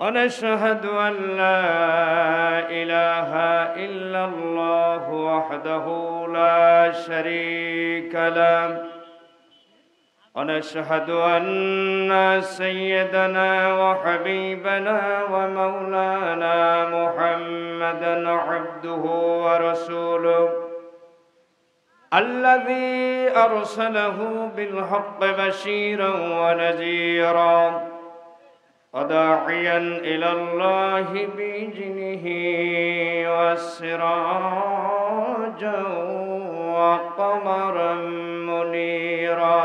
ونشهد أن لا إله إلا الله وحده لا شريك له ونشهد أن سيدنا وحبيبنا ومولانا محمدا عبده ورسوله الذي أرسله بالحق بشيرا ونذيرا وداعيا إلى الله بإذنه وسراجا وقمرا منيرا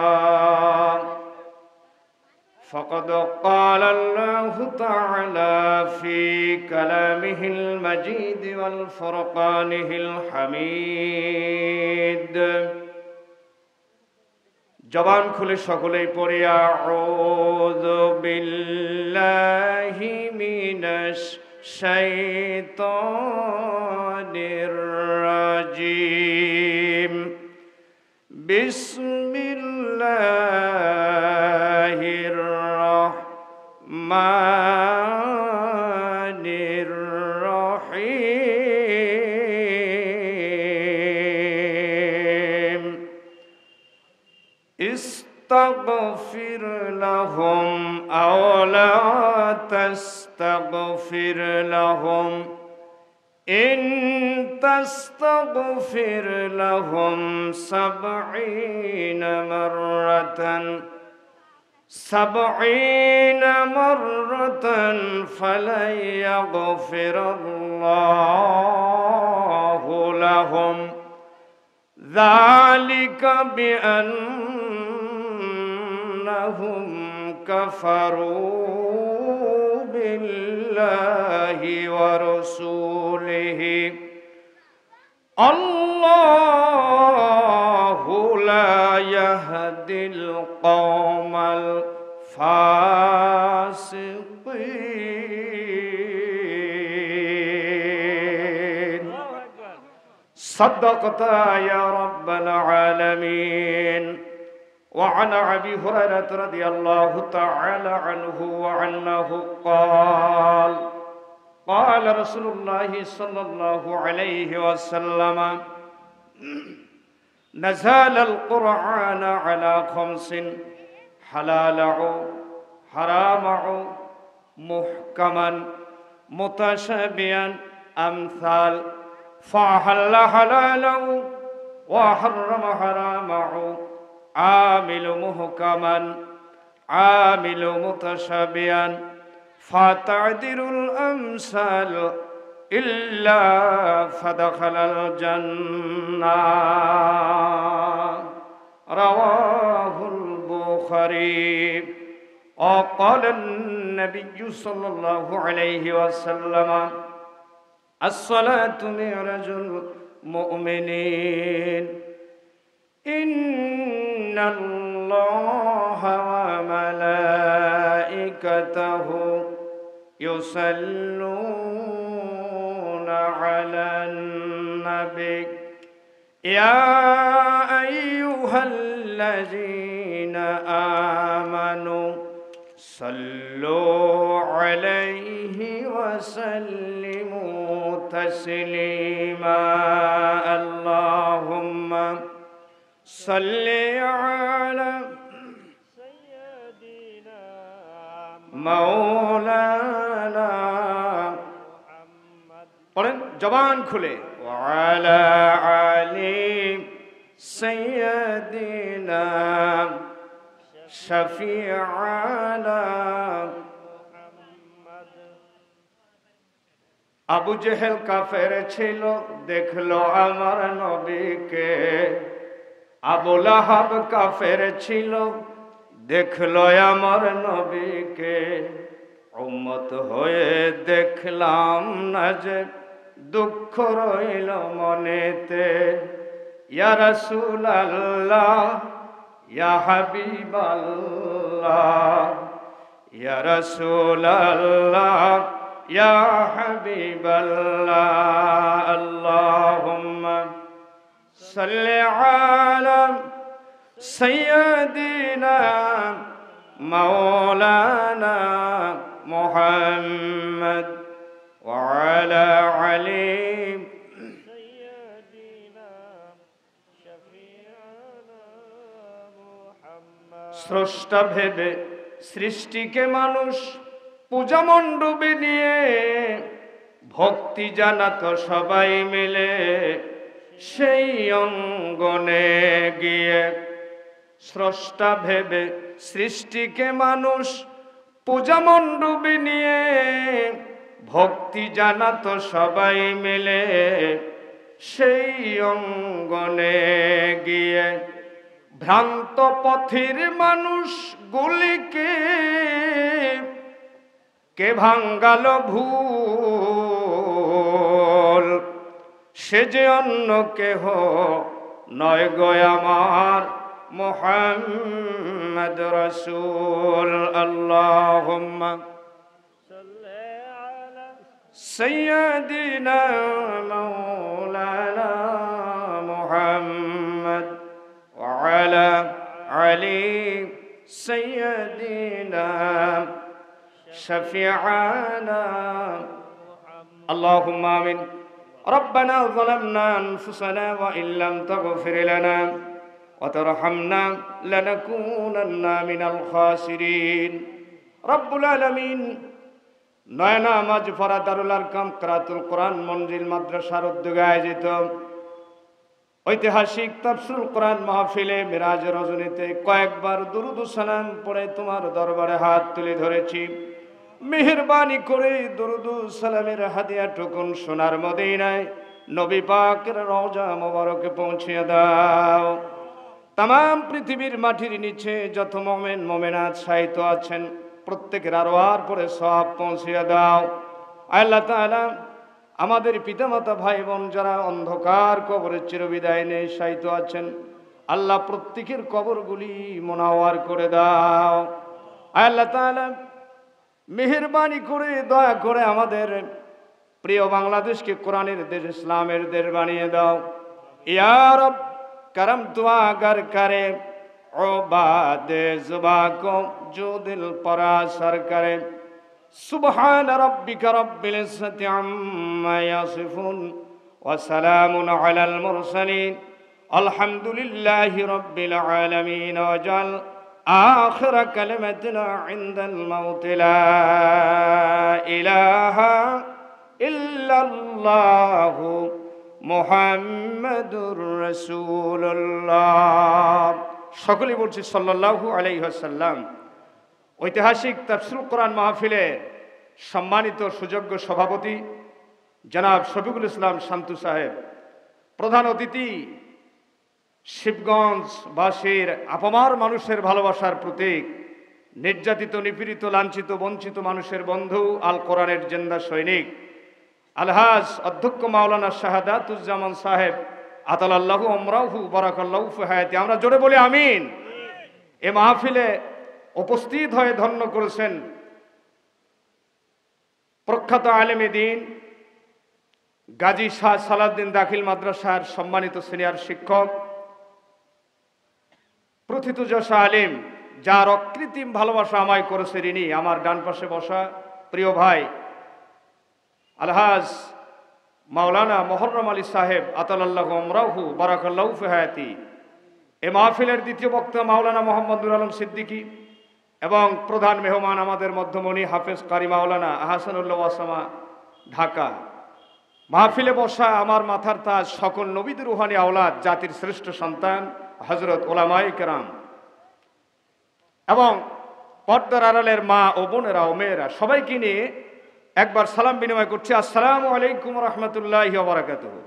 فقد قال الله تعالى في كلامه المجيد والفرقانه الحميد জবান খুলে সকলেই পড়ি আউযু বিল্লাহি মিনাশ শাইতানির রাজিম বিসমিল্লাহির রহমানির রহিম استغفر لهم أو لا تستغفر لهم إن تستغفر لهم 70 مرة فلن يغفر الله لهم ذلك بأنهم كفروا بالله ورسوله الله لا يهدي القوم الفاسقين صدقت يا رب العالمين وعن أبي هريرة رضي الله تعالى عنه وعنه قال قال رسول الله صلى الله عليه وسلم نزل القرآن على 5 حلاله حرامه محكما متشابها أمثال فأحل حلاله وحرم حرامه عامل محكما عامل متشابها فتعدل الأمثال إلا فدخل الجنة رواه البخاري وقال النبي صلى الله عليه وسلم الصلاة معراج المؤمنين إن الله وملائكته يصلون على النبي يا أيها الذين آمنوا صلوا عليه وسلموا تسليما اللهم صل على سيدنا مولانا محمد قرن জবান খুলে وعلى آل سيدنا شفيعنا আবু জেহেল কাফের ছিল দেখলো আমার নবীকে আবু লাহাব কাফের ছিল দেখলো আমার নবীকে উম্মত হয়ে দেখলাম না যে দুঃখ রইল মনেতে ইয়া রাসূলুল্লাহ ইয়া হাবিবাল্লাহ ইয়া রাসূলুল্লাহ ইয়া হাবিবাল্লাহ আল্লাহুম্মা সাল্লি আলা সাইয়্যিদিনা মাওলানা محمد وعلى علي سيدنا شفيعنا محمد স্রষ্টা ভেবে সৃষ্টিকে মানুষ পূজা মণ্ডপে নিয়ে ভক্তি জানাতো সবাই মিলে সেই অঙ্গনে গিয়ে। স্রষ্টা ভেবে সৃষ্টিকে মানুষ পূজা মণ্ডপে নিয়ে ভক্তি জানাতো সবাই মিলে সেই অঙ্গনে গিয়ে। ভ্রান্ত পথের মানুষ গুলিকে কে ভাঙ্গাল ভুল, সে যে অন্য কেহ নয় গো আমার মুহাম্মদ রাসূল। আল্লাহুম্মা সাল্লি আলা সাইয়্যিদিনা মাওলানা মুহাম্মদ ওয়া আলা আলি সাইয়্যিদিনা شفيعنا اللهم آمين ربنا ظلمنا أنفسنا وإن لم تغفر لنا وترحمنا لنكونن من الخاسرين رب العالمين নয়না মাজফরা দারুল আরকাম কিরাতুল কোরআন মঞ্জিল মাদ্রাসার উদ্যোগে আয়োজিত ঐতিহাসিক তাফসীরুল কোরআন মাহফিলে মিরাজের রজনীতে কয়েকবার দুরূদ ও সালাম পড়ে তোমার দরবারে হাত তুলে ধরেছি। মেহেরবানি করে দুরূদ ও সালামের হাদিয়া টুকুন সোনার মদিনায় নবী পাকের রওজা মোবারকে পৌঁছে দাও। তামাম পৃথিবীর মাটির নিচে যত মুমিন মুমিনাত শায়িত আছেন প্রত্যেকের আরওয়ার পরে সওয়াব পৌঁছে দাও। আল্লাহ তাআলা আমাদের পিতামাতা ভাই বোন যারা অন্ধকার কবরের চিরবিদায় নিয়ে শায়িত আছেন আল্লাহ প্রত্যেকের কবরগুলি মুনাওয়ার করে দাও। আল্লাহ তাআলা মেহেরবানি করে দয়া করে আমাদের প্রিয় বাংলাদেশকে কোরআনের দেশ ইসলামের দেশ বানিয়ে দাও। ইয়া রব করম দুআ আগার করে ও বাদে জুবা কো जो दिल पर असर करे। सुबहान रब्बिका रब्बिल इज्जति अम्मा यसिफून व सलामुन अलल मुरसलीन अल्हम्दुलिल्लाहि रब्बिल आलमीन वजल आखिर कलिमतना इंदल मौत ला इलाहा इल्लल्लाह मुहम्मदुर রাসূলুল্লাহ। সকলেই বলছি সাল্লাল্লাহু আলাইহি ওয়াসাল্লাম। ঐতিহাসিক তাফসীরুল কোরআন মাহফিলের সম্মানিত সুযোগ্য সভাপতি জনাব শফিকুল ইসলাম শান্তু সাহেব, প্রধান অতিথি শিবগঞ্জবাসীর আপামার মানুষের ভালোবাসার প্রতীক, নির্যাতিত নিপীড়িত লাঞ্ছিত বঞ্চিত মানুষের বন্ধু, আল কোরআনের জিন্দা সৈনিক আলহাজ অধ্যক্ষ মাওলানা শাহাদাতুজ্জামান সাহেব আতালাল্লাহু আমরাহু বারাকাল্লাহু ফি হায়াতি। আমরা জোরে বলি আমিন। এ মাহফিলে উপস্থিত হয়ে ধন্য করেছেন প্রখ্যাত আলেমে দ্বীন গাজী শাহ সালাউদ্দিন দাখিল মাদ্রাসার সম্মানিত সিনিয়র শিক্ষক, প্রথিতযশা আলেম, যার অকৃত্রিম ভালোবাসা আমায় করেছে ঋণী আমার ডান পাশে বসা প্রিয় ভাই আলহাজ মাওলানা মোহররম আলী সাহেব আতালাল্লাহু আমরাহু বারাকাল্লাহু ফি হায়াতি। এ মাহফিলের দ্বিতীয় বক্তা মাওলানা মোহাম্মদ নুর আলম সিদ্দিকী এবং প্রধান মেহমান আমাদের মধ্যমণি হাফেজ কারি মাওলানা আহসানুল্লাহ ওয়াসামা ঢাকা। মাহফিলে বসা আমার মাথার তাজ সকল নবীদের রুহানি আওলাদ, জাতির শ্রেষ্ঠ সন্তান হযরত উলামায়ে কেরাম এবং পর্দার আড়ালের মা ও বোনেরা ও মেয়েরা, সবাইকে নিয়ে একবার সালাম বিনিময় করছি। আসসালামু আলাইকুম রাহমাতুল্লাহি ওয়া বারাকাতুহু।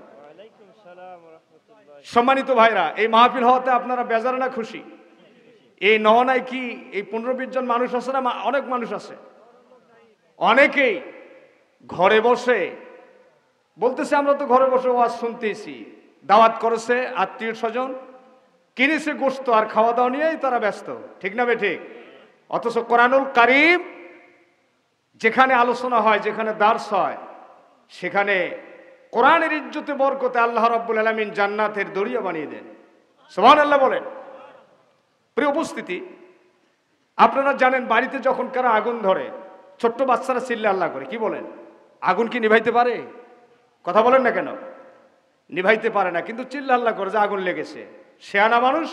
সম্মানিত ভাইরা, এই মাহফিল হওয়াতে আপনারা বেজার না খুশি? এই নহনায় কি এই 15-20 জন মানুষ আছে না? অনেক মানুষ আছে। অনেকেই ঘরে বসে বলতেছে আমরা তো ঘরে বসে ওয়াজ শুনতেছি, দাওয়াত করেছে আত্মীয় স্বজন, কিনেছে গোশত আর খাওয়া দাওয়া নিয়েই তারা ব্যস্ত, ঠিক না বেঠিক? অথচ কোরআনুল কারীম যেখানে আলোচনা হয়, যেখানে দার্স হয়, সেখানে কোরআনের ইজ্জতে বরকতে আল্লাহ রাব্বুল আলামিন জান্নাতের দরিয়া বানিয়ে দেন। সুবহানাল্লাহ বলেন। প্রিয় উপস্থিতি, আপনারা জানেন বাড়িতে যখন কারো আগুন ধরে ছোট্ট বাচ্চারা চিল্লে আল্লাহ করে, কি বলেন? আগুন কি নিভাইতে পারে? কথা বলেন না কেন? নিভাইতে পারে না, কিন্তু চিল্লা আল্লাহ করে যে আগুন লেগেছে। শেয়ানা মানুষ,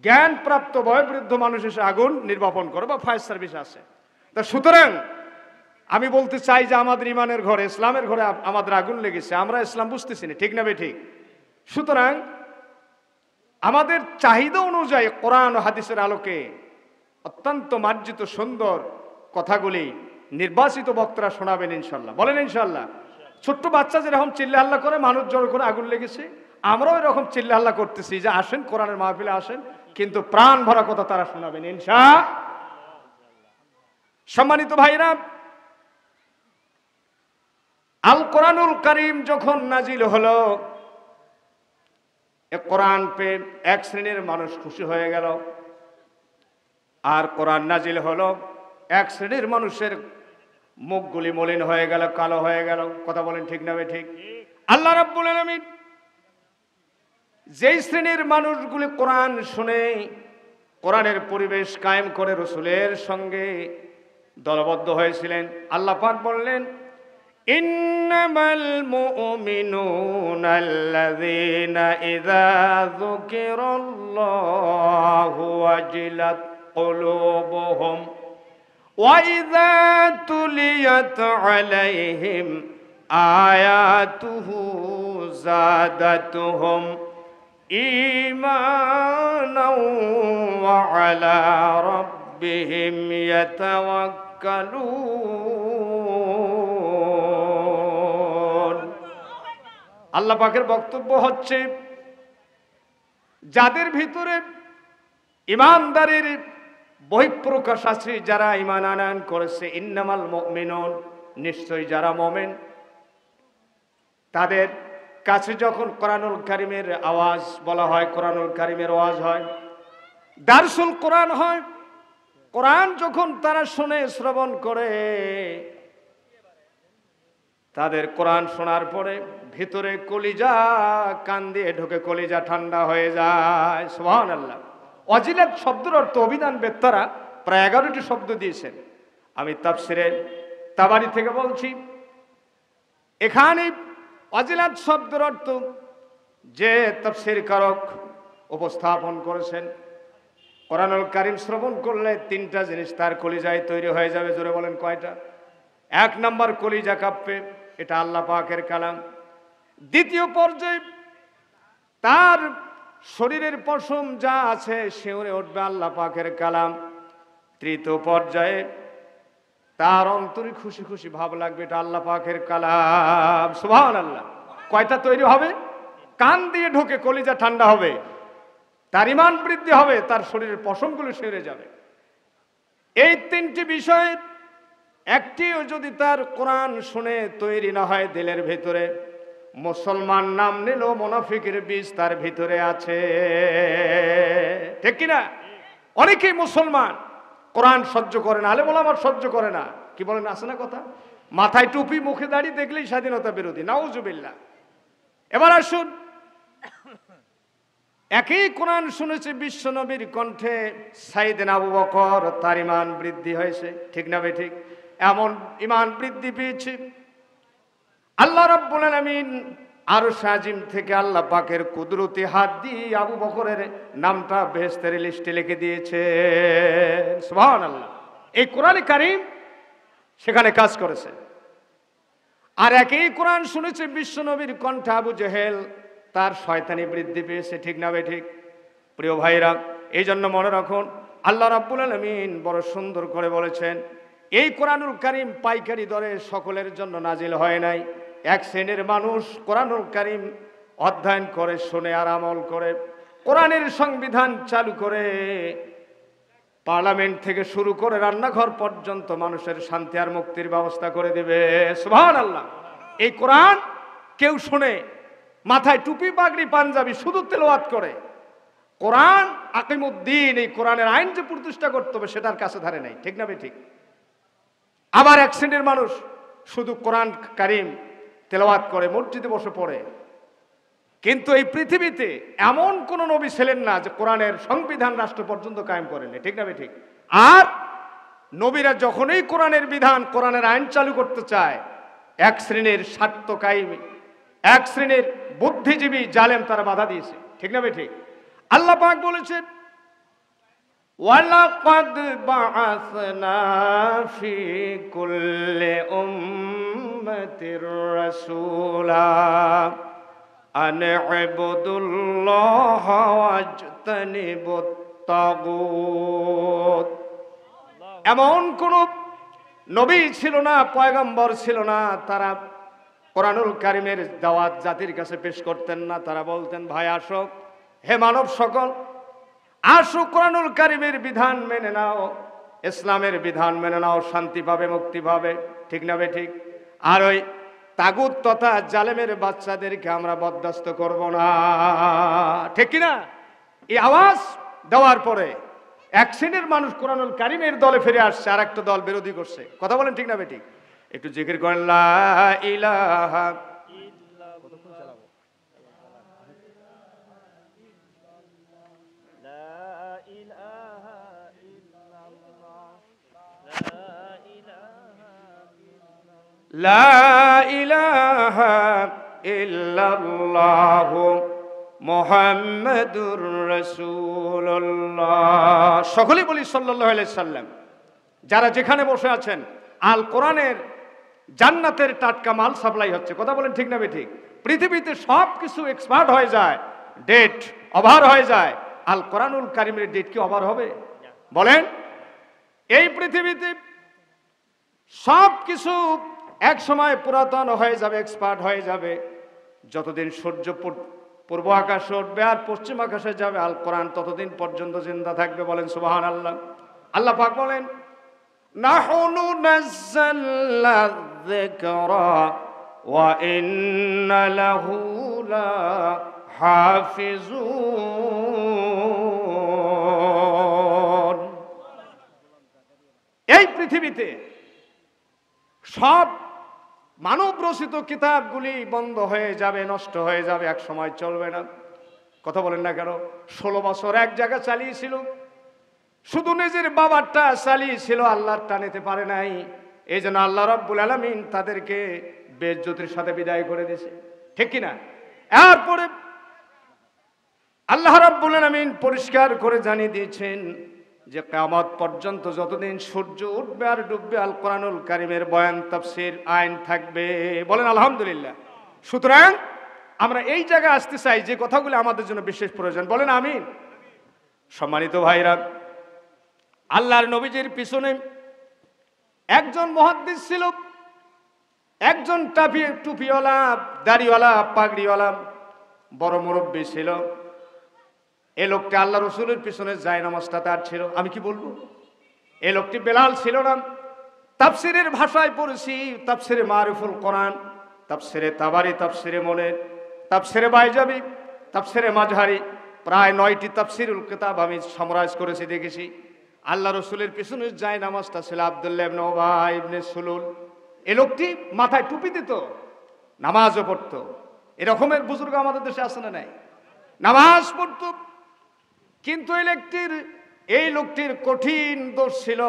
জ্ঞান প্রাপ্ত বয়োবৃদ্ধ মানুষ এসে আগুন নির্বাপন করে, বা ফায়ার সার্ভিস আছে। তা সুতরাং আমি বলতে চাই যে আমাদের ইমানের ঘরে, ইসলামের ঘরে আমাদের আগুন লেগেছে, আমরা ইসলাম বুঝতেছি না, ঠিক না ঠিক? সুতরাং আমাদের চাহিদা অনুযায়ী কোরআন ও হাদিসের আলোকে অত্যন্ত মার্জিত সুন্দর কথাগুলি নির্বাচিত বক্তারা শোনাবেন ইনশাল্লাহ। বলেন ইনশাল্লাহ। ছোট্ট বাচ্চা যেরকম চিল্লা হাল্লা করে, মানুষ জড়ো করে আগুন লেগেছে, আমরাও এরকম চিল্লা হাল্লা করতেছি যে আসেন কোরআনের মাহফিলে আসেন, কিন্তু প্রাণ ভরা কথা তারা শোনাবেন ইনশাআল্লাহ। সম্মানিত ভাইরা, আল কোরআনুল কারীম যখন নাজিল হলো, কোরআন পেয়ে এক শ্রেণীর মানুষ খুশি হয়ে গেল, আর কোরআন নাজিল হলো, এক শ্রেণীর মানুষের মুখগুলি মলিন হয়ে গেল, কালো হয়ে গেল। কথা বলেন ঠিক না ঠিক? আল্লাহ রাব্বুল আলামিন যেই শ্রেণীর মানুষগুলি কোরআন শুনে কোরআনের পরিবেশ কায়েম করে রাসূলের সঙ্গে দলবদ্ধ হয়েছিলেন, আল্লাহ পাক বললেন, ইন্নামাল মুমিনুনা আল্লাযীনা ইযা যুকিরাল্লাহু ওয়াজিলাত কুলুবুহুম ওয়া ইযা তুলিয়াত আলাইহিম আয়াতুহু যাদাতুহুম ঈমানাও ওয়া আলা রাব্বিহিম ইয়াতাওয়াক্কালুন। আল্লাহ পাকের বক্তব্য হচ্ছে, যাদের ভিতরে ঈমানদারের বহিঃপ্রকাশ আছে, যারা ঈমান আনয়ন করেছে, ইন্নামাল মুমিনুন, নিশ্চয়ই যারা মুমিন, তাদের কাছে যখন কোরআনুল কারীমের আওয়াজ বলা হয়, কোরআনুল কারীমের আওয়াজ হয়, দারসুল কোরআন হয়, কোরআন যখন তারা শুনে, শ্রবণ করে, তাদের কোরআন শোনার পরে ভিতরে কলিজা কান দিয়ে ঢোকে, কলিজা ঠান্ডা হয়ে যায়। সুবহানাল্লাহ। ওয়াজিলাত শব্দের অর্থ অভিধান বেত্তারা প্রায় 11টি শব্দ দিয়েছেন। আমি তাফসিরে তাবারি থেকে বলছি, এখানে ওয়াজিলাত শব্দের অর্থ যে তাফসীর কারক উপস্থাপন করেছেন, কোরআনুল কারীম শ্রবণ করলে 3টা জিনিস তার কলিজায় তৈরি হয়ে যাবে। জোরে বলেন কয়টা? 1 নাম্বার, কলিজা কাঁপবে, এটা আল্লাহ পাকের কালাম। দ্বিতীয় পর্যায়ে তার শরীরের পশম যা আছে শিউরে উঠবে, আল্লাহ পাকের কালাম। তৃতীয় পর্যায়ে তার অন্তরে খুশি খুশি ভাব লাগবে, এটা আল্লাহ পাকের কালাম। সুবহানাল্লাহ। কয়টা তৈরি হবে? কান দিয়ে ঢোকে, কলিজা ঠান্ডা হবে, তার ঈমান বৃদ্ধি হবে, তার শরীরের পশমগুলো শিউরে যাবে। এই 3টি বিষয়ের একটিও যদি তার কোরআন শুনে তৈরি না হয় দিলের ভিতরে, মুসলমান নাম নিল, মুনাফিকের বীজ তার ভিতরে আছে। ঠিক কিনা? অনেকেই মুসলমান, কোরআন সহ্য করে না, আলেম ওলামা সহ্য করে না। কি বলেন, আছে না কথা? মাথায় টুপি, মুখে দাড়ি দেখলেই স্বাধীনতা বিরোধী, নাউজুবিল্লাহ। এবার আসুন, একই কোরআন শুনেছে বিশ্ব নবীর কণ্ঠে, সাইয়েদনা আবু বকর, তার ঈমান বৃদ্ধি হয়েছে। ঠিক না ঠিক? এমন ঈমান বৃদ্ধি পেয়েছে, আল্লাহ রাব্বুল আলামিন আরশ আজিম থেকে আল্লাহ পাকের কুদরতি হাত দিয়ে আবু বকরের নামটা বেহেশতের লিস্টে লিখে দিয়েছে। সুবহানাল্লাহ। এই কোরআনে কারীম সেখানে কাজ করেছে। আর একই কোরআন শুনেছে বিশ্ব নবীর কণ্ঠে আবু জেহেল, তার শয়তানি বৃদ্ধি পেয়েছে। ঠিক না ঠিক? প্রিয় ভাইরা, এই জন্য মনে রাখুন, আল্লাহ রাব্বুল আলামিন বড় সুন্দর করে বলেছেন, এই কোরআনুল কারীম পাইকারি দরে সকলের জন্য নাজিল হয় নাই। এক শ্রেণীর মানুষ কোরআনুল কারীম অধ্যয়ন করে, শুনে আর আমল করে, কোরআনের সংবিধান চালু করে, পার্লামেন্ট থেকে শুরু করে রান্নাঘর পর্যন্ত মানুষের শান্তি আর মুক্তির ব্যবস্থা করে দেবে। সুবহানাল্লাহ। এই কোরআন কেউ শুনে মাথায় টুপি, পাগড়ি, পাঞ্জাবি, শুধু তেলাওয়াত করে, কোরআন আকিমুদ্দিন, এই কোরআনের আইন যে প্রতিষ্ঠা করতে হবে সেটার কাছে ধারে নাই। ঠিক না ঠিক? আবার এক শ্রেণীর মানুষ শুধু কোরআন কারীম তেলাওয়াত করে, মসজিদে বসে পড়ে, কিন্তু এই পৃথিবীতে এমন কোন নবী ছিলেন না যে কোরআনের সংবিধান রাষ্ট্র পর্যন্ত কায়েম করেন। ঠিক না ঠিক? আর নবীরা যখনই কোরআনের বিধান, কোরআনের আইন চালু করতে চায়, এক শ্রেণীর স্বার্থকামী, এক শ্রেণীর বুদ্ধিজীবী জালেম তারা বাধা দিয়েছে। ঠিক না ভাই? ঠিক। আল্লাহ পাক বলেছেন, ওয়ালাকাদ বাআসনা ফি কুল্লি উম্মাতির রাসূলা আন ইবুদুল্লাহ ওয়াজতানিবুত তাগুত। এমন কোন নবী ছিল না, পয়গম্বর ছিল না, তারা কোরআনুল কারীমের দাওয়াত জাতির কাছে পেশ করতেন না। তারা বলতেন, ভাই আসো, হে মানব সকল, আসো কোরআনুল কারীমের বিধান মেনে নাও, ইসলামের বিধান মেনে নাও, শান্তি পাবে, মুক্তি পাবে। ঠিক না বে ঠিক? আর ওই তাগুত তথা জালেমের বাচ্চাদেরকে আমরা বরদাস্ত করব না। ঠিক কিনা? এই আওয়াজ দেওয়ার পরে এক শ্রেণীর মানুষ কোরআনুল কারীমের দলে ফিরে আসছে, আর একটা দল বিরোধী করছে। কথা বলেন ঠিক না বে ঠিক? একটু জিকির করেন, লা ইলাহা লা ইলাহা ইল্লাল্লাহু মুহাম্মাদুর রাসূলুল্লাহ। সকলেই বলি সাল্লাল্লাহু আলাইহি সাল্লাম। যারা যেখানে বসে আছেন, আল কোরআনের জান্নাতের টাটকা মাল সাপ্লাই হচ্ছে। কথা বলেন ঠিক না বে ঠিক? পৃথিবীতে সব কিছু এক্সপায়ার্ড হয়ে যায়, ডেট ওভার হয়ে যায়, আল কোরআনুল কারীমের ডেট কি ওভার হবে? বলেন। এই পৃথিবীতে সব কিছু এক সময় পুরাতন হয়ে যাবে, এক্সপায়ার্ড হয়ে যাবে। যতদিন সূর্য পূর্ব আকাশে উঠবে আর পশ্চিম আকাশে যাবে, আল কোরআন ততদিন পর্যন্ত জিন্দা থাকবে। বলেন সুবহানাল্লাহ। আল্লাহ পাক বলেন, নাহনু নাযালনা যিকরা ওয়া ইন্না লাহু লাহাফিজুন। এই পৃথিবীতে সব মানব রচিত কিতাবগুলি বন্ধ হয়ে যাবে, নষ্ট হয়ে যাবে, এক সময় চলবে না। কথা বলেন না কেন? 16 বছর এক জায়গা চালিয়েছিল, শুধু নিজের বাবারটা চালিয়েছিল, আল্লাহরটা নিতে পারে নাই। এই জন্য আল্লাহ রাব্বুল আলামিন তাদেরকে বেইজ্জতির সাথে বিদায় করে দিয়েছে। ঠিক কিনা? এরপরে আল্লাহ রাব্বুল আলামিন পরিষ্কার করে জানিয়ে দিয়েছেন যে কিয়ামত পর্যন্ত যতদিন সূর্য উঠবে আর ডুববে, আল কোরআনুল কারীমের বয়ান, তাফসীর, আইন থাকবে। বলেন আলহামদুলিল্লাহ। সুতরাং আমরা এই জায়গায় আসতে চাই যে কথাগুলো আমাদের জন্য বিশেষ প্রয়োজন। বলেন আমিন। সম্মানিত ভাইরা, আল্লাহর নবীজির পিছনে একজন মুহাদ্দিস ছিল, একজন টুপিওয়ালা, দাড়িওয়ালা, পাগড়িওয়ালা বড় মুরব্বী ছিল। এই লোকটি আল্লাহ রসুলের পিছনে যায় নামাজটা তার ছিল। আমি কি বলবো, এই লোকটি বেলাল ছিল না। তাফসিরের ভাষায় পড়েছি, তাফসিরে মারিফুল কোরআন, তাফসিরে তাবারি, তাফসিরে মনের, তাফসিরে বাইজাবি, তাফসিরে মাঝহারি, প্রায় 9টি তাফসিরুল কিতাব আমি সামরাইজ করেছি, দেখেছি। আল্লাহ রসুলের পিছনে যায় নামাজটা ছিল আব্দুল্লাহ ইবনে উবাই ইবনে সুলুল। এই লোকটি মাথায় টুপি দিত, নামাজও পড়তো। এরকমের বুজুর্গ আমাদের দেশে আছে না নাই? নামাজ পড়তো, কিন্তু এই লোকটির কঠিন দোষ ছিল,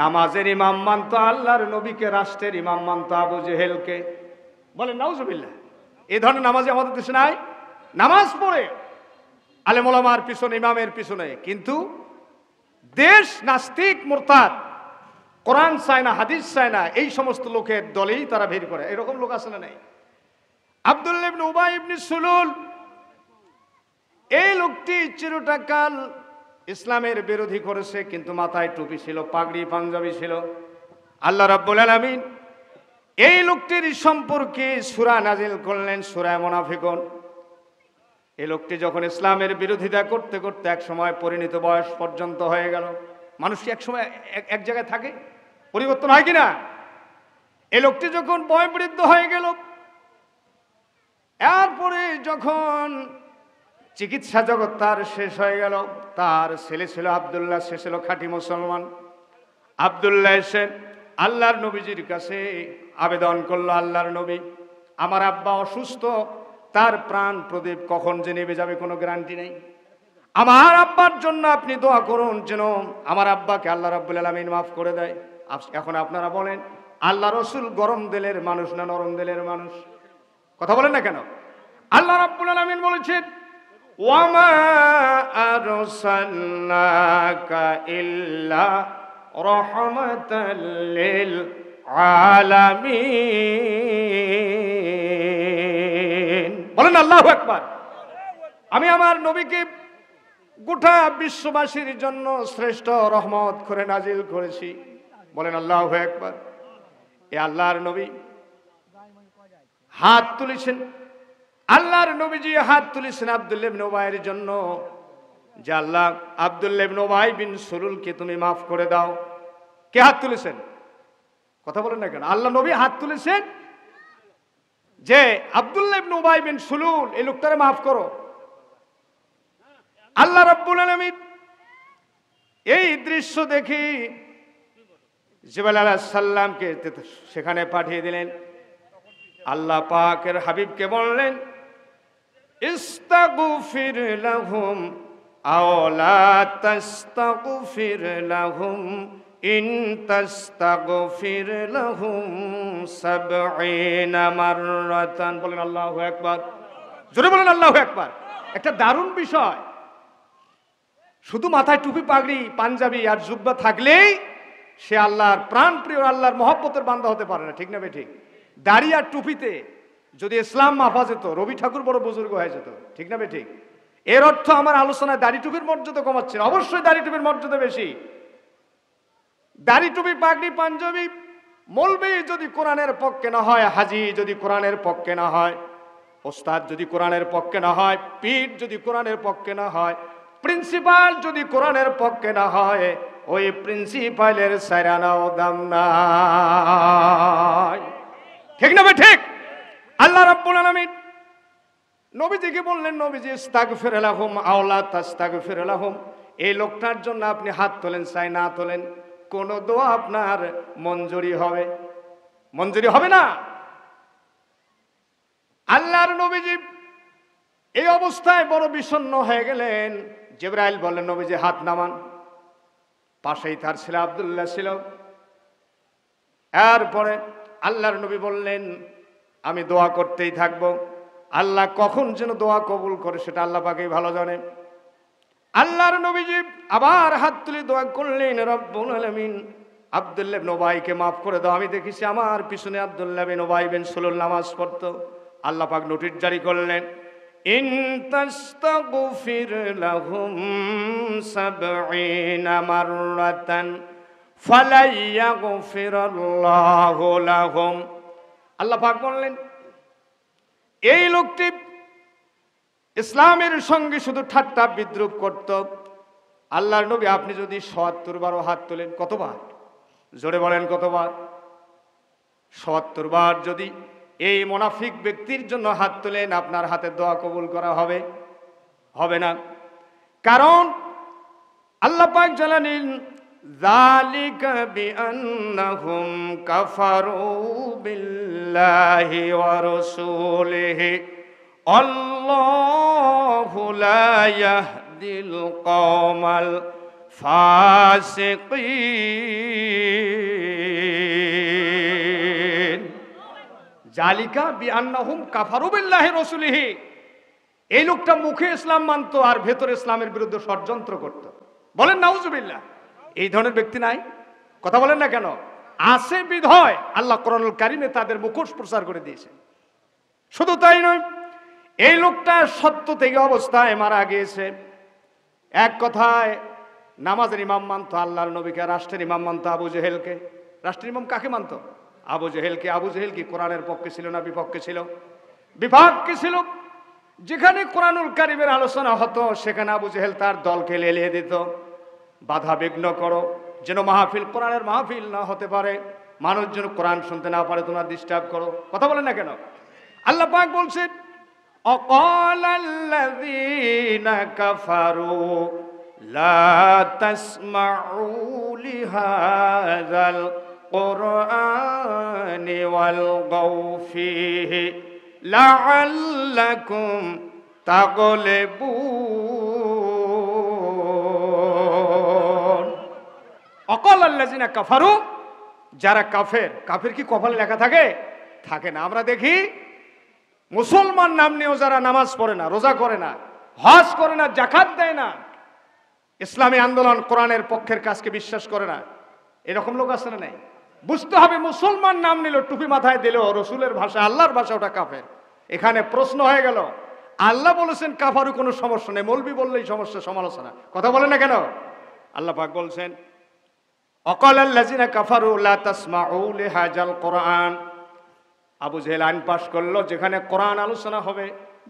নামাজের ইমাম মানত আল্লাহর নবীকে, রাষ্ট্রের ইমাম মানত আবু জেহেলকে। বলেন নাউজুবিল্লাহ। এই ধরনের নামাজ আমাদের দেশে নাই। নামাজ পড়ে আলেম ওলামার পিছনে, ইমামের পিছনে, কিন্তু দেশ নাস্তিক, মুরতাদ, কোরআন চায় না, হাদিস চায় না, এই সমস্ত লোকের দলেই তারা ভিড় করে। এরকম লোক আসলে নাই। আব্দুল্লাহ ইবনে উবাই ইবনে সুলুল, এই লোকটি চিরটাকাল ইসলামের বিরোধী করেছে, কিন্তু মাথায় টুপি ছিল, পাগড়ি পাঞ্জাবি ছিল। আল্লাহ রাব্বুল আলামিন এই লোকটির সম্পর্কে সূরা নাজিল করলেন, সূরা মুনাফিকুন। এই লোকটি যখন ইসলামের বিরোধিতা করতে করতে এক সময় পরিণত বয়স পর্যন্ত হয়ে গেল। মানুষ এক সময় এক জায়গায় থাকে, পরিবর্তন হয় কিনা? এই লোকটি যখন বয়োবৃদ্ধ হয়ে গেল, এরপরে যখন চিকিৎসা জগৎ তার শেষ হয়ে গেল, তার ছেলে ছিল আব্দুল্লাহ, সে ছিল খাঁটি মুসলমান। আব্দুল্লাহ এসে আল্লাহর নবীজির কাছে আবেদন করলো, আল্লাহর নবী, আমার আব্বা অসুস্থ, তার প্রাণ প্রদীপ কখন যে নেবে যাবে কোনো গ্যারান্টি নেই। আমার আব্বার জন্য আপনি দোয়া করুন যেন আমার আব্বাকে আল্লাহ রাব্বুল আলামিন মাফ করে দেয়। এখন আপনারা বলেন, আল্লাহ রসুল গরম দিলের মানুষ না নরম দিলের মানুষ? কথা বলেন না কেন? আল্লাহ রাব্বুল আলামিন বলেছেন, ওয়ামা আরসালনাকা ইল্লা রাহমাতাল লিল আলামিন। বলেন আল্লাহু আকবার। আমি আমার নবীকে গোটা বিশ্ববাসীর জন্য শ্রেষ্ঠ রহমত করে নাজিল করেছি। বলেন আল্লাহু আকবার। এ আল্লাহর নবী হাত তুলেছেন, আল্লাহর নবীজি হাত তুলেছেন আব্দুল্লাহ ইবনে উবাইয়ের জন্য, যে আল্লাহ আব্দুল্লাহ ইবনে উবাই বিন সুলুলকে তুমি মাফ করে দাও। কে হাত তুলেছেন? কথা বলেন না কেন? আল্লাহ নবী হাত তুলেছেন যে আব্দুল্লাহ ইবনে উবাই বিন সুলুল এই লোকটারে মাফ করো। আল্লাহ রাব্বুল আলামিন এই দৃশ্য দেখি জিবরাইল আলাইহিস সালামকে সেখানে পাঠিয়ে দিলেন। আল্লাহ পাকের হাবিবকে বললেন, ইস্তাগফির লাহুম আও লা তাস্তাগফির লাহুম ইন তাস্তাগফির লাহুম ৭০ মাররাতান। বলেন আল্লাহু আকবার। জোরে বলেন আল্লাহু আকবার। একটা দারুণ বিষয়, শুধু মাথায় টুপি পাগড়ি পাঞ্জাবি আর জুব্বা থাকলেই সে আল্লাহর প্রাণপ্রিয় আল্লাহর মহব্বতের বান্দা হতে পারে না, ঠিক না বেঠিক? দাড়ি আর টুপিতে যদি ইসলাম মাফা যেত, রবি ঠাকুর বড় বুজুর্গ হয়ে যেত, ঠিক না বেঠিক? এর অর্থ আমার আলোচনায় দাড়ি টুপির মর্যাদা কমাচ্ছে না, অবশ্যই দাড়ি টুপির মর্যাদা বেশি। দাড়ি টুপি পাগড়ি পাঞ্জাবি মৌলবি যদি কোরআনের পক্ষে না হয়, হাজি যদি কোরআনের পক্ষে না হয়, ওস্তাদ যদি কোরআনের পক্ষে না হয়, পীর যদি কোরআনের পক্ষে না হয়, প্রিন্সিপাল যদি কোরআনের পক্ষে না হয়, ওই প্রিন্সিপালের সায়রানাও দাম নাই, ঠিক না ভাই? ঠিক। আল্লাহ রাব্বুল আলামিন নবীজিকে বললেন, নবীজি ইস্তাগফির লাহুম আও লা তাস্তাগফির লাহুম, এই লোকটার জন্য আপনি হাত তোলেন চাই না তোলেন, কোন দোয়া আপনার মঞ্জুরি হবে? মঞ্জুরি হবে না। আল্লাহর নবীজি এই অবস্থায় বড় বিষণ্ণ হয়ে গেলেন। জিবরাইল বললেন, নবীজি হাত নামান। পাশেই তার ছেলে আব্দুল্লাহ ছিল। এরপরে আল্লাহর নবী বললেন, আমি দোয়া করতেই থাকবো, আল্লাহ কখন যেন দোয়া কবুল করে সেটা আল্লাহ পাকেই ভালো জানে। আল্লাহর নবীজি আবার হাত তুলে দোয়া করলেন, রব্বুল আলামিন আব্দুল্লাহ ইবনে উবাইকে মাফ করে দাও। আমি দেখেছি আমার পিছনে আব্দুল্লাহ বিন উবাই বিন সুলুল নামাজ পড়তো। আল্লাহ পাক নোটিশ জারি করলেন, ইন তাস্তাগফির লাহুম ৭০ মাররাতান ফালা ইয়াগফিরাল্লাহু লাহুম। আল্লাহ পাক বললেন, এই লোকটি ইসলামের সঙ্গে শুধু ঠাট্টা বিদ্রুপ করত। আল্লাহর নবী আপনি যদি ৭০ বারও হাত তোলেন, কতবার? জোরে বলেন কতবার? ৭০ বার যদি এই মুনাফিক ব্যক্তির জন্য হাত তোলেন, আপনার হাতে দোয়া কবুল করা হবে? হবে না। কারণ আল্লাহ পাক জানালেন, যালিকা বিআন্নাহুম কাফারু বিল্লাহি ওয়া রাসূলিহি আল্লাহু লা ইয়াহদিল কওমাল ফাসিকিন। জালিকা বিআন্নাহুম কাফারু বিল্লাহি ওয়া রাসূলিহি, এই লোকটা মুখে ইসলাম মানতো আর ভেতরে ইসলামের বিরুদ্ধে ষড়যন্ত্র করত। বলেন নাউজুবিল্লাহ। এই ধরনের ব্যক্তি নাই? কথা বলেন না কেন? আছে বিধায় আল্লাহ কোরআনুল কারীমে তাদের মুখোশ প্রচার করে দিয়েছে। শুধু তাই নয়, এই লোকটা সত্য থেকে অবস্থায় মারা গিয়েছে। এক কথায় নামাজের ইমাম মানতো আল্লাহর নবীকে, রাষ্ট্রের ইমাম মানতো আবু জেহেলকে। রাষ্ট্রের ইমাম কাকে মানতো? আবু জেহেলকে। আবু জেহেল কি কোরআনের পক্ষে ছিল না বিপক্ষে ছিল? বিপক্ষে ছিল। যেখানে কোরআনুল কারীমের আলোচনা হতো সেখানে আবু জেহেল তার দলকে লেলিয়ে দিত, বাধা বিঘ্ন করো, যেন মাহফিল কোরআনের মাহফিল না হতে পারে, মানুষ যেন কোরআন শুনতে না পারে, তোমরা ডিস্টার্ব করো। কথা বলেন না কেন? আল্লাহ পাক বলছেন, অকালাল্লাযীনা কাফারু লা তাসমাউ লিহাযাল কুরআনি ওয়ালগাউ ফীহি লাআল্লাকুম তাগলিবুন। অকাল আল্লাযিনা কাফারু, যারা কাফের। কাফের কি কপালে লেখা থাকে? থাকে না। আমরা দেখি মুসলমান নাম নিয়েও যারা নামাজ পড়ে না, রোজা করে না, হজ করে না, জাকাত দেয় না, ইসলামী আন্দোলন কোরআনের পক্ষের কাজকে বিশ্বাস করে না, এরকম লোক আছে না? নাই। বুঝতে হবে মুসলমান নাম নিল, টুপি মাথায় দিল, রসুলের ভাষা, আল্লাহর ভাষা, ওটা কাফের। এখানে প্রশ্ন হয়ে গেল, আল্লাহ বলেছেন কাফারু কোনো সমস্যা নেই, মৌলবি বললেই সমস্যা, সমালোচনা, কথা বলে না কেন? আল্লাহ পাক বলছেন অকাল আল্লাযিনা কাফারু লা তাসমাউ লিহাযাল কোরআন। আবু জেহেল আইন পাশ করলো, যেখানে কোরআন আলোচনা হবে,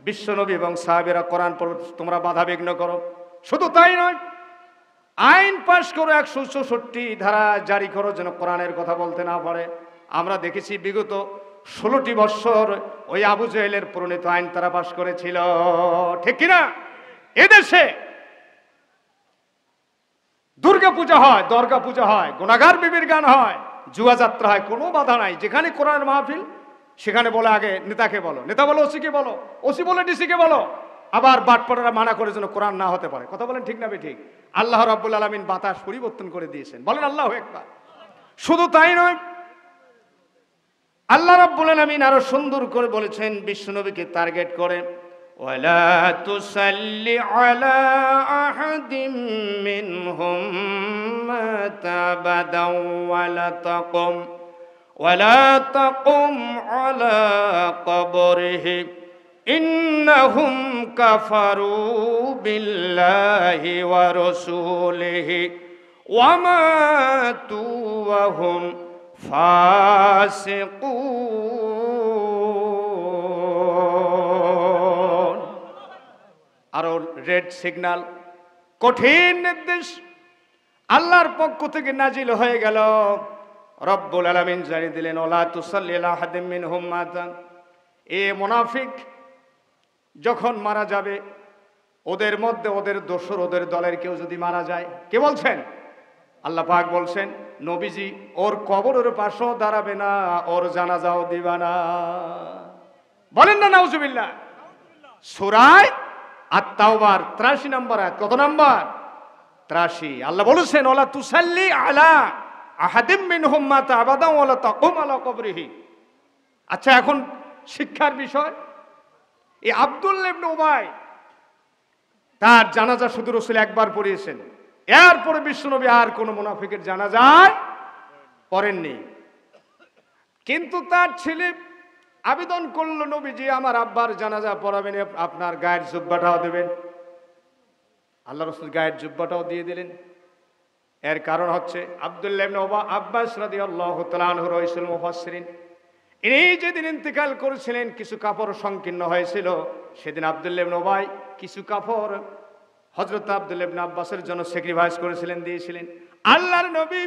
বিশ্বনবী এবং সাহাবীরা কোরআন পড়বে, তোমরা বাধা বিঘ্ন করো। শুধু তাই নয়, আইন পাশ করো, 164 ধারা জারি করো, যেন কোরআনের কথা বলতে না পারে। আমরা দেখেছি বিগত 16টি বৎসর ওই আবু জেহেলের প্রণীত আইন তারা পাশ করেছিল, ঠিক কিনা? এদেশে দুর্গা পূজা হয়, দর্গা পূজা হয়, গুনাগার বিবির গান হয়, জুয়া যাত্রা হয়, কোনো বাধা নাই। যেখানে কোরআনের মাহফিল সেখানে বলে আগে নেতাকে বলো, নেতা বলো ওসিকে বলো, ওসি বলে ডিসিকে বলো। আবার বাটপাড়ারা মানা করে যেন কোরআন না হতে পারে। কথা বলেন ঠিক না ঠিক? আল্লাহ রাব্বুল আলামিন বাতাস পরিবর্তন করে দিয়েছেন, বলেন আল্লাহু আকবার। শুধু তাই নয়, আল্লাহ রাব্বুল আলামিন আরো সুন্দর করে বলেছেন বিশ্বনবীকে টার্গেট করে, ওয়ালা তুসাল্লি আলা আহাদিম মিনহুম মাতা বাদাও ওয়ালা তাকুম আলা কবরিহি ইন্নাহুম কাফারু বিল্লাহি ওয়া রাসূলিহি ওয়া মাতু ওয়া হুম ফাসিকুন। আরো রেড সিগন্যাল, কঠিন নির্দেশ আল্লাহর পক্ষ থেকে নাজিল হয়ে গেল। রব্বুল আলামিন জানিয়ে দিলেন ওয়ালা তুসাল্লি আলা আহাদিম মিনহুম মাতা। এ মুনাফিক যখন মারা যাবে, ওদের মধ্যে ওদের দোসর, ওদের দলের কেউ যদি মারা যায়, কে বলছেন? আল্লাহ পাক বলছেন নবীজি ওর কবরের পাশেও দাঁড়াবে না, ওর জানাজাও দিবা না। বলেন না নাউজুবিল্লাহ। সূরা আত-তাওবার 83 নম্বর আয়াত। কত নম্বর? 83। আল্লাহ বলেছেন ওয়ালা তুসাল্লি আলা আহাদিম মিনহুম মাতা আবাদা ওয়ালা তাকুম আলা কবরিহি। আচ্ছা, এখন শিক্ষার বিষয়, এই আব্দুল্লাহ ইবনে উবাই, তার জানাজা শুধু রাসূল একবার পড়িয়েছেন, এরপরে বিশ্বনবী আর কোন মুনাফিকের জানাজায় পড়েননি। কিন্তু তার ছেলে আবেদন করল, নবীজি আমার আব্বার জানাজা পড়াবেন, আপনার গায়ের জুব্বাটাও দেবেন। আল্লাহ রাসূল গায়ের জুব্বাটাও দিয়ে দিলেন। এর কারণ হচ্ছে আব্দুল্লাহ ইবনে আব্বাস রাদিয়াল্লাহু তাআলা আনহু রাইসুল মুফাসসিরিন, ইনি যেদিন ইন্তেকাল করেছিলেন কিছু কাপড় সংকীর্ণ হয়েছিল, সেদিন আব্দুল্লাহ ইবনে উবাই কিছু কাপড় হযরত আব্দুল্লাহ ইবনে আব্বাসের জন্য স্যাক্রিফাইস করেছিলেন, দিয়েছিলেন। আল্লাহর নবী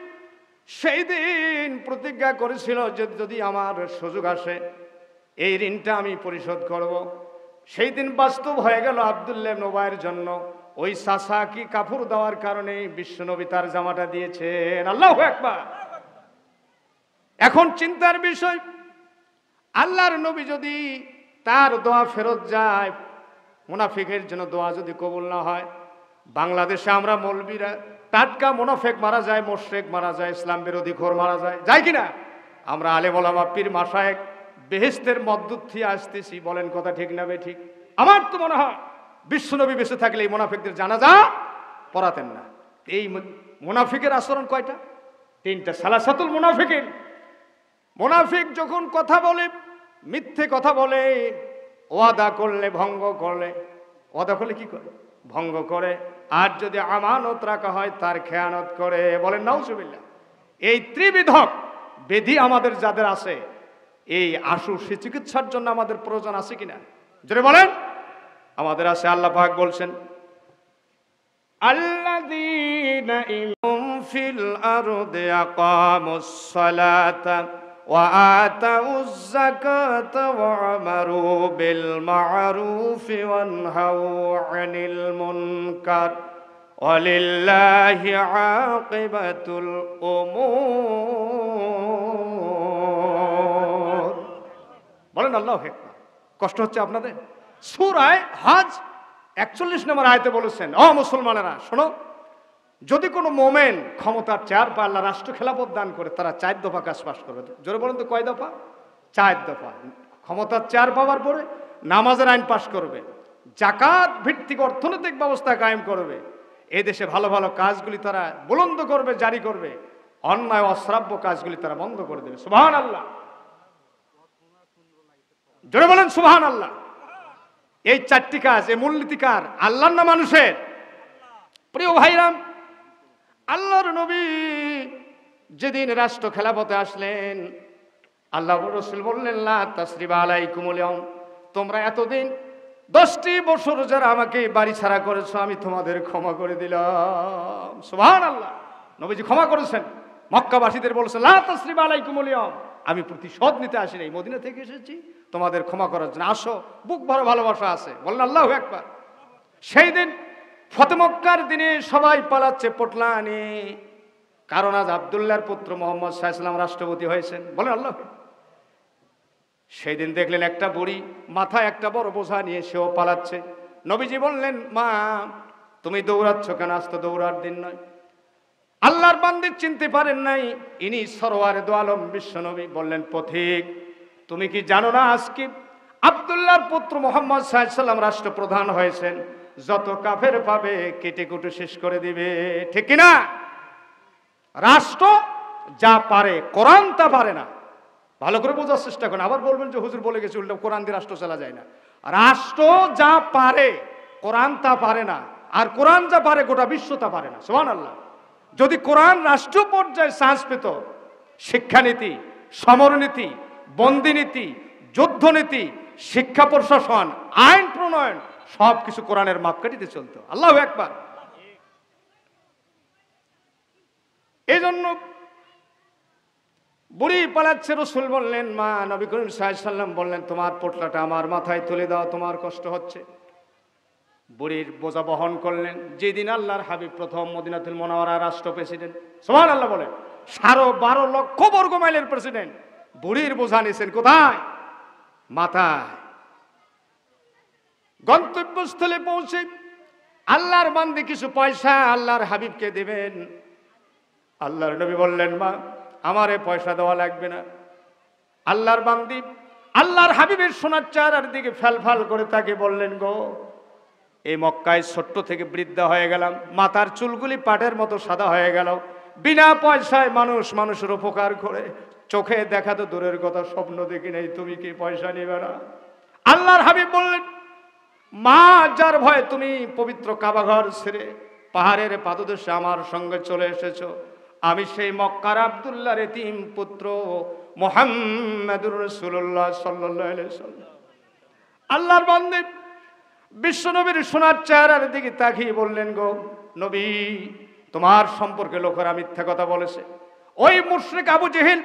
সেই দিন প্রতিজ্ঞা করেছিল যদি আমার সুযোগ আসে এই ঋণটা আমি পরিশোধ করব। সেই দিন বাস্তব হয়ে গেল। আব্দুল্লাহ ইবনে উবাইয়ের জন্য ওই চাচা কি কাপড় দেওয়ার কারণে বিশ্বনবী তার জামাটা দিয়েছেন। আল্লাহু আকবার। এখন চিন্তার বিষয়, আল্লাহর নবী যদি তার দোয়া ফেরত যায়, মুনাফিকের জন্য দোয়া যদি কবুল না হয়, বাংলাদেশে আমরা মৌলবীরা টাটকা মুনাফিক মারা যায়, মুশরিক মারা যায়, ইসলাম বিরোধী ঘোর মারা যায়, যায় কিনা? আমরা আলেম ওলামা পীর মাশায়েখ বেহেশতের মধ্যে থেকে আসতেছি, বলেন কথা ঠিক না বে ঠিক? আমার তো মনে হয় বিশ্বনবী বেঁচে থাকলে এই মুনাফিকদের জানাজা পড়াতেন না। এই মুনাফিকের আচরণ কয়টা? 3টা। সালাসাতুল মুনাফিকিন। মুনাফিক যখন কথা বলে, মিথ্যে কথা বলে, ওয়াদা করলে ভঙ্গ করলে, ওয়াদা করলে কি করে? ভঙ্গ করে। আর যদি আমানত রাখা হয় তার খেয়ানত করে, বলেন নাউজুবিল্লাহ। এই ত্রিবিধক বেধি আমাদের যাদের আছে, এই আশু সে চিকিৎসার জন্য আমাদের প্রয়োজন আছে কিনা জোরে বলেন? আমাদের আছে। আল্লাহ পাক বলছেন আল্লাযীনা ইনহুম ফিল আরদি আকামুস সালাতা ওয়া আতাউজ যাকাতা ওয়া আমারু বিল মা'রুফি ওয়া নাহাউ আনিল মুনকার ওয়ালিল্লাহি আকিবাতুল উমুর। বলেন আল্লাহু আকবার। কষ্ট হচ্ছে আপনাদের? সূরা হজ 41 নম্বর আয়াতে বলেছেন, ও মুসলমানেরা শোনো, যদি কোনো মোমেন ক্ষমতার চেয়ার পায়, আল্লাহ রাষ্ট্র খেলাফত দান করে, তারা 4 দফা কাজ পাশ করবে। জোরে বলেন তো কয় দফা? 4 দফা। ক্ষমতার চেয়ার পাওয়ার পরে নামাজের আইন পাশ করবে, জাকাত ভিত্তিক অর্থনৈতিক ব্যবস্থা কায়েম করবে, এই দেশে ভালো ভালো কাজগুলি তারা বুলন্দ করবে, জারি করবে, অন্যায় অশ্রাব্য কাজগুলি তারা বন্ধ করে দেবে। সুবহানাল্লাহ, জোরে বলেন সুবহানাল্লাহ। এই 4টি কাজ, এই মূলনীতি কার? আল্লাহর না মানুষের? প্রিয় ভাইরাম, আল্লাহর নবী যেদিন রাষ্ট্র খেলাফতে আসলেন, আল্লাহ রাসূল বললেন, লা তাসরিবা আলাইকুমুল ইয়াউম, তোমরা এতদিন 10টি বছর যারা আমাকে বাড়ি ছাড়া করেছো, আমি তোমাদের ক্ষমা করে দিলাম। সুবহানাল্লাহ, নবীজি ক্ষমা করেছেন। মক্কাবাসীদের বলেছেন, লা তাসরিবা আলাইকুমুল ইয়াউম, আমি প্রতিশোধ নিতে আসি নাই, মদিনা থেকে এসেছি তোমাদের ক্ষমা করার জন্য, আসো, বুক ভরা ভালোবাসা আছে। বলেন আল্লাহু আকবার। সেই দিন ফতে মক্কার দিনে সবাই পালাচ্ছে পটলানি, কারণ আজ আব্দুল্লাহর পুত্র মুহাম্মদ সাল্লাল্লাহু আলাইহি ওয়াসাল্লাম রাষ্ট্রপতি হয়েছেন। বলেন আল্লাহ। সেই দিন দেখলেন একটা বুড়ি মাথায় একটা বড় বোঝা নিয়ে সেও পালাচ্ছে। নবীজি বললেন, মা তুমি দৌড়াচ্ছ কেন? আজ তো দৌড়ার দিন নয়। আল্লাহর বান্দা চিনতে পারেন নাই, ইনি সরওয়ারে দো আলম বিশ্ব নবী। বললেন, পথিক তুমি কি জানো না আজকে আব্দুল্লাহর পুত্র মুহাম্মদ সাল্লাল্লাহু আলাইহি ওয়াসাল্লাম রাষ্ট্রপ্রধান হয়েছেন, যত কাফের পাবে কেটে কুটে শেষ করে দিবে, ঠিক কিনা? রাষ্ট্র যা পারে কোরআন তা পারে না। ভালো করে বোঝার চেষ্টা করেন। আবার বলবেন যে হুজুর বলে গেছে উল্টো কোরআন দিয়ে রাষ্ট্র চালা যায় না। রাষ্ট্র যা পারে কোরআন তা পারে না, আর কোরআন যা পারে গোটা বিশ্ব তা পারে না। সুবহানাল্লাহ। যদি কোরআন রাষ্ট্র পর্যায়ে সাহস পেত, শিক্ষানীতি, সমরনীতি, বন্দিনীতি, যুদ্ধনীতি, শিক্ষা প্রশাসন, আইন প্রণয়ন সবকিছু কোরআনের মাপকাঠিতে চলতো। আল্লাহু আকবার। এই জন্য বুড়ি পালাচ্ছে, রাসূল বললেন, মা নবী করিম সাল্লাল্লাহু আলাইহি ওয়াসাল্লাম বললেন, তোমার পোটলাটা আমার মাথায় তুলে দাও, তোমার কষ্ট হচ্ছে। বুড়ির বোঝা বহন করলেন। যেদিন আল্লাহর হাবিব প্রথম মদিনাতুল মুনাওয়ারা রাষ্ট্র প্রেসিডেন্ট, সুবহানাল্লাহ বলেন, 12.5 লক্ষ বর্গ মাইলের প্রেসিডেন্ট, বুড়ির বোঝা নিয়েছেন কোথায়? মাথায়। গন্তব্যস্থলে পৌঁছে আল্লাহর বান্দে কিছু পয়সা আল্লাহর হাবিবকে দেবেন। আল্লাহর নবী বললেন, মা আমারে পয়সা দেওয়া লাগবে না। আল্লাহর বান্দি আল্লাহর হাবিবের সোনার চেহারার দিকে ফ্যালফাল করে তাকে বললেন, গো এই মক্কায় ছোট্ট থেকে বৃদ্ধা হয়ে গেলাম, মাথার চুলগুলি পাটের মতো সাদা হয়ে গেল, বিনা পয়সায় মানুষ মানুষের উপকার করে, চোখে দেখা তো দূরের কথা, স্বপ্ন দেখি নেই, তুমি কি পয়সা নেবে না? আল্লাহর হাবিব বললেন, মা যার ভয়ে তুমি পবিত্র কাবাঘর ছেড়ে পাহাড়ের পাদদেশে আমার সঙ্গে চলে এসেছো, আমি সেই মক্কার আব্দুল্লাহর এতিম পুত্র মুহাম্মদুর রাসূলুল্লাহ সাল্লাল্লাহু আলাইহি ওয়াসাল্লাম। আল্লাহর বান্দা বিশ্ব নবীর সোনার চেহারার দিকে তাকিয়ে বললেন, গো নবী তোমার সম্পর্কে লোকেরা মিথ্যা কথা বলেছে। ওই মুশরিক আবু জেহেল,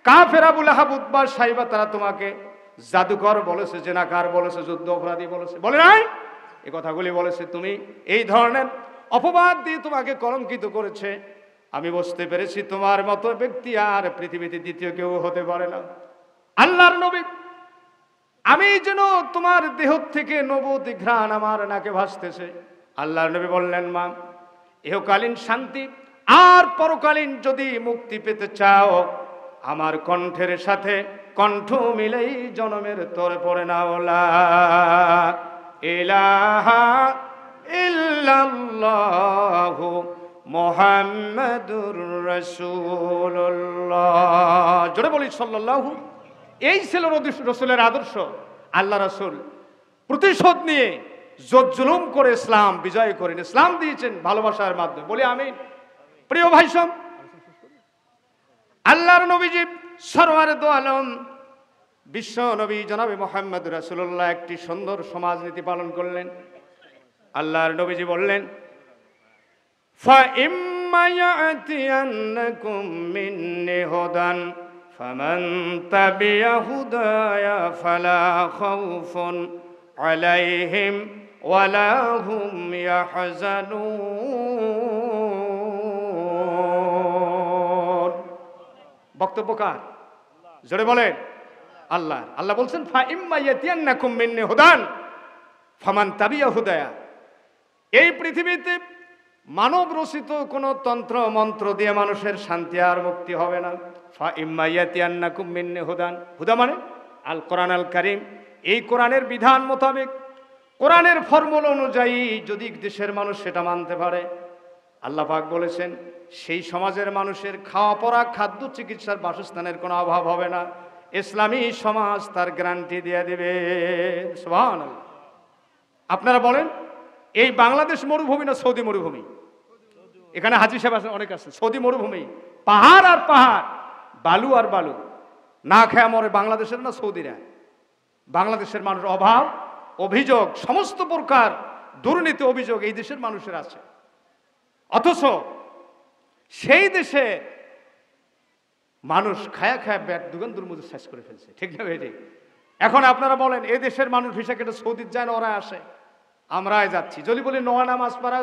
কাফের আবু লাহাব, উতবা, সাইবা, তারা তোমাকে জাদুকর বলেছে, জেনাকার বলেছে, যুদ্ধ অপরাধী বলেছে, বলে নাই? এই কথাগুলি বলেছে। তুমি এই ধরনের অপবাদ দিয়ে তোমাকে কলঙ্কিত করেছে। আমি বুঝতে পেরেছি তোমার মতো ব্যক্তি আর পৃথিবীতে দ্বিতীয় কেউ হতে পারে না। আল্লাহর নবী, আমি যেন তোমার দেহ থেকে নবুয়তি ঘ্রাণ আমার নাকে ভাসতেছে। আল্লাহর নবী বললেন, মা ইহকালীন শান্তি আর পরকালীন যদি মুক্তি পেতে চাও, আমার কণ্ঠের সাথে কণ্ঠ মিলেই জনমের তরে পড়ে নাও, লা ইলাহা ইল্লাল্লাহু মুহাম্মাদুর রাসূলুল্লাহ। জোরে বলি সাল্লাল্লাহু। এই ছিল রাসূলের আদর্শ। আল্লাহ রাসূল প্রতিশোধ নিয়ে জুলুম করে ইসলাম বিজয় করেন, ইসলাম দিয়েছেন ভালোবাসার মাধ্যমে। বলি আমিন। প্রিয় ভাই সব, আল্লাহর নবীজি সরওয়ারে দো আলম বিশ্ব নবী জনাবে মুহাম্মদ রাসূলুল্লাহ একটি সুন্দর সমাজনীতি পালন করলেন। আল্লাহর নবীজি বললেন, فَإِمَّا يَأْتِيَنَّكُم مِّنِّي هُدًى فَمَن تَبِعَ هُدَايَ فَلَا خَوْفٌ عَلَيْهِمْ وَلَا هُمْ يَحْزَنُونَ। বক্তব্য কার? জোরে বলেন। আল্লাহ। আল্লাহ বলছেন, فَإِمَّا يَأْتِيَنَّكُم مِّنِّي هُدًى فَمَن تَبِعَ هُدَايَ। এই পৃথিবীতে মানব রচিত কোনো তন্ত্র মন্ত্র দিয়ে মানুষের শান্তি আর মুক্তি হবে না। ফা ইম্মা ইয়াতিয়ান্নাকুম মিন্নি হুদান, হুদা মানে আল কোরআন আল কারীম, এই কোরআনের বিধান মোতাবেক, কোরআনের ফর্মুলা অনুযায়ী যদি দেশের মানুষ সেটা মানতে পারে, আল্লাহ পাক বলেছেন সেই সমাজের মানুষের খাওয়া পরা, খাদ্য, চিকিৎসার, বাসস্থানের কোনো অভাব হবে না। ইসলামী সমাজ তার গ্যারান্টি দিয়ে দেবে। সুবহানাল্লাহ। আপনারা বলেন এই বাংলাদেশ মরুভূমি না সৌদি মরুভূমি? এখানে হাজী সাহেব আছেন, অনেক আছে। সৌদি মরুভূমি, পাহাড় আর পাহাড়, বালু আর বালু, না খেয়ে মরে বাংলাদেশের না সৌদিরা? বাংলাদেশের মানুষ অভাব, অভিযোগ, সমস্ত প্রকার দুর্নীতি অভিযোগ এই দেশের মানুষের আছে। অথচ সেই দেশে মানুষ খায়া খায়া ব্যাট দুর্গন্ধের মধ্যে শেষ করে ফেলছে, ঠিক না ভাই? এখন আপনারা বলেন এই দেশের মানুষ ভিসা কেটে সৌদির যায় না, ওরা আসে, আমরাই যাচ্ছি। যদি বলি নোয়া নামাজ পাড়া,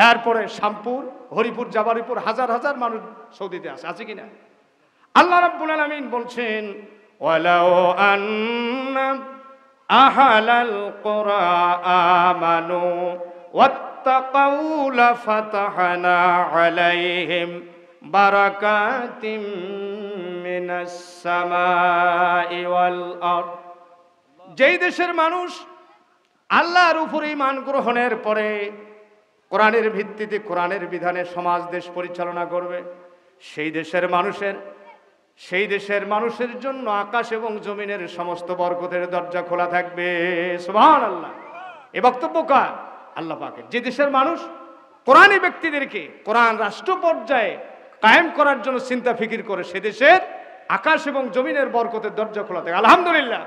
এরপরে শামপুর, হরিপুর, জাবারিপুর, হাজার হাজার মানুষ সৌদিতে আছে কিনা? আল্লাহ রাব্বুল আলামিন বলছেন ওয়ালাউ আন্না আহলাল কুরআ আমানু ওয়াত্তাকাউ লাফাতাহনা আলাইহিম বারাকাতিম মিনাস সামাই ওয়াল আরদ। যেই দেশের মানুষ আল্লাহর উপর ঈমান গ্রহণের পরে কোরআনের ভিত্তিতে, কোরআনের বিধানে সমাজ দেশ পরিচালনা করবে, সেই দেশের মানুষের জন্য আকাশ এবং জমিনের সমস্ত বরকতের দরজা খোলা থাকবে। সুবহানাল্লাহ। এই বক্তব্য কার? আল্লাহ পাকের। যে দেশের মানুষ কোরআনী ব্যক্তিদেরকে কোরআন রাষ্ট্র পর্যায়ে কায়েম করার জন্য চিন্তা ফিকির করে, সে দেশের আকাশ এবং জমিনের বরকতের দরজা খোলা থাকে। আলহামদুলিল্লাহ।